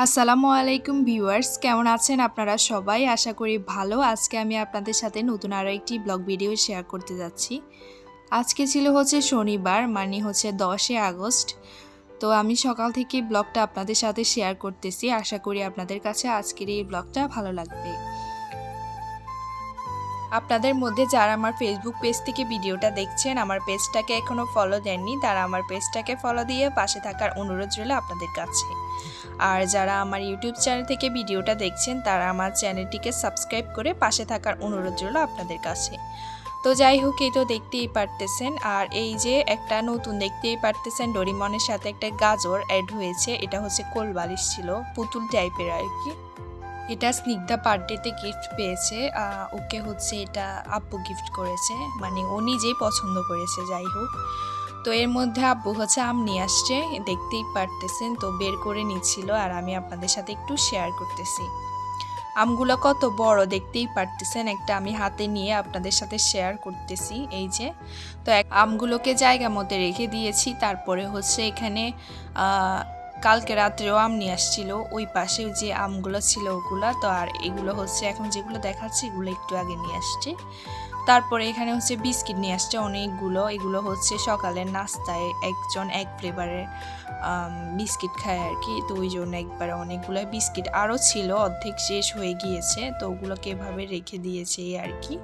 আসসালামু আলাইকুম ভিউয়ার্স, কেমন আছেন আপনারা সবাই? আশা করি ভালো। আজকে আমি আপনাদের সাথে নতুন আরও একটি ব্লগ ভিডিও শেয়ার করতে যাচ্ছি। আজকে ছিল শনিবার, মানে 10 আগস্ট। তো আমি সকাল থেকে ব্লগটা আপনাদের সাথে শেয়ার করতেছি। আশা করি আপনাদের কাছে আজকের এই ব্লগটা ভালো লাগবে। আপনাদের মধ্যে যারা আমার ফেসবুক পেজ থেকে ভিডিওটা দেখছেন, আমার পেজটাকে এখনও ফলো দেননি, তারা আমার পেজটাকে ফলো দিয়ে পাশে থাকার অনুরোধ রইল আপনাদের কাছে। আর যারা আমার ইউটিউব চ্যানেল থেকে ভিডিওটা দেখছেন, তারা আমার চ্যানেলটিকে সাবস্ক্রাইব করে পাশে থাকার অনুরোধ রইল আপনাদের কাছে। তো যাই হোক, এই তো দেখতেই পারতেছেন, আর এই যে একটা নতুন দেখতেই পারতেছেন, ডোরিমনের সাথে একটা গাজর অ্যাড হয়েছে। এটা কোলবালিশ ছিল, পুতুল টাইপের আর কি। এটা স্নিগ্ধা বার্থডেতে গিফট পেয়েছে। ওকে এটা আব্বু গিফট করেছে, মানে ও নিজেই পছন্দ করেছে। যাই হোক, তো এর মধ্যে আব্বু আম নিয়ে আসছে, দেখতেই পারতেছেন। তো বের করে নিচ্ছিল, আর আমি আপনাদের সাথে একটু শেয়ার করতেছি। আমগুলো কত বড় দেখতেই পারতেছেন, একটা আমি হাতে নিয়ে আপনাদের সাথে শেয়ার করতেছি। এই যে, তো আমগুলোকে জায়গা মতো রেখে দিয়েছি। তারপরে এখানে কালকে রাত্রেও আম নিয়ে আসছিল, ওই পাশে যে আমগুলো ছিল ওগুলা। তো আর এগুলো এখন যেগুলো দেখাচ্ছি এগুলো একটু আগে নিয়ে আসছে। তারপরে এখানে বিস্কিট নিয়ে আসছে অনেকগুলো। এগুলো সকালের নাস্তায় একজন এক ফ্লেভারের বিস্কিট খায় আর কি। তো ওই জন্য একবারে অনেকগুলো বিস্কিট আরও ছিল, অর্ধেক শেষ হয়ে গিয়েছে। তো ওগুলোকে এভাবে রেখে দিয়েছে আর কি।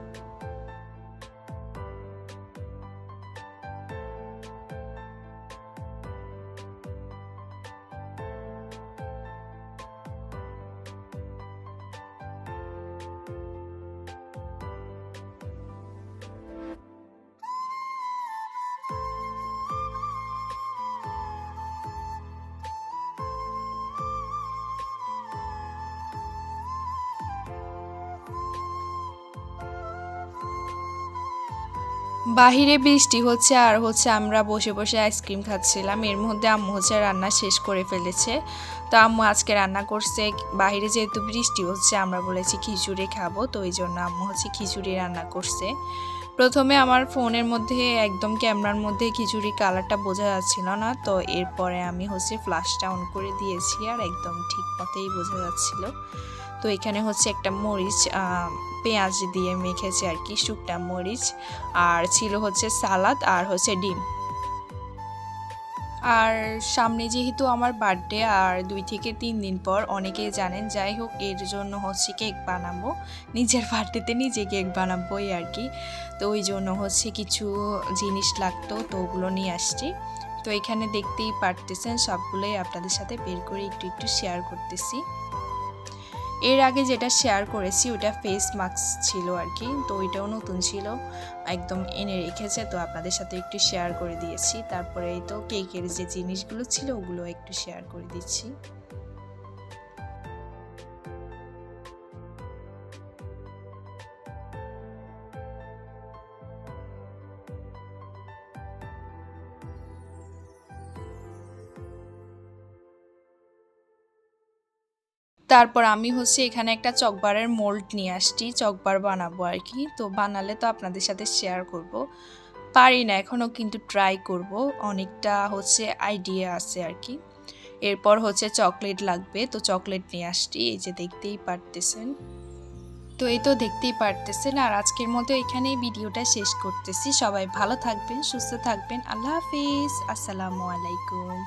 বাহিরে বৃষ্টি হচ্ছে, আর আমরা বসে বসে আইসক্রিম খাচ্ছিলাম। এর মধ্যে আম্মু রান্না শেষ করে ফেলেছে। তো আম্মু আজকে রান্না করছে, বাহিরে যেহেতু বৃষ্টি হচ্ছে আমরা বলেছি খিচুড়ি খাবো, তো ওই জন্য আম্মু খিচুড়ি রান্না করছে। প্রথমে আমার ফোনের মধ্যে একদম ক্যামেরার মধ্যে খিচুড়ির কালারটা বোঝা যাচ্ছিল না, তো এরপরে আমি ফ্ল্যাশটা অন করে দিয়েছি, আর একদম ঠিক মতোই বোঝা যাচ্ছিল। তো এখানে একটা মরিচ পেঁয়াজ দিয়ে মেখেছে আর কি, শুকনা মরিচ, আর ছিল সালাদ, আর ডিম। আর সামনে যেহেতু আমার বার্থডে, আর 2 থেকে 3 দিন পর, অনেকেই জানেন। যাই হোক, এর জন্য কেক বানাবো, নিজের বার্থডেতে নিজে কেক বানাবো আর কি। তো ওই জন্য কিছু জিনিস লাগতো, তো ওগুলো নিয়ে আসছি। তো এখানে দেখতেই পারতেছেন, সবগুলোই আপনাদের সাথে বের করে একটু একটু শেয়ার করতেছি। এর আগে যেটা শেয়ার করেছি ওটা ফেস মাস্ক ছিল আর কি, তো ওইটাও নতুন ছিল, একদম এনে রেখেছে, তো আপনাদের সাথে একটু শেয়ার করে দিয়েছি। তারপরে এই তো কেকের যে জিনিসগুলো ছিল ওগুলো একটু শেয়ার করে দিচ্ছি। তারপর আমি এখানে একটা চকবারের মোল্ড নিয়ে আসছি, চকবার বানাবো আর কি। তো বানালে তো আপনাদের সাথে শেয়ার করব, পারি না এখনও, কিন্তু ট্রাই করব। অনেকটা আইডিয়া আছে আর কি। এরপর চকলেট লাগবে, তো চকলেট নিয়ে আসছি, এই যে দেখতেই পারতেছেন। তো এই তো দেখতেই পারতেছেন। আর আজকের মতো এখানেই ভিডিওটা শেষ করতেছি। সবাই ভালো থাকবেন, সুস্থ থাকবেন। আল্লাহ হাফিজ, আসসালামু আলাইকুম।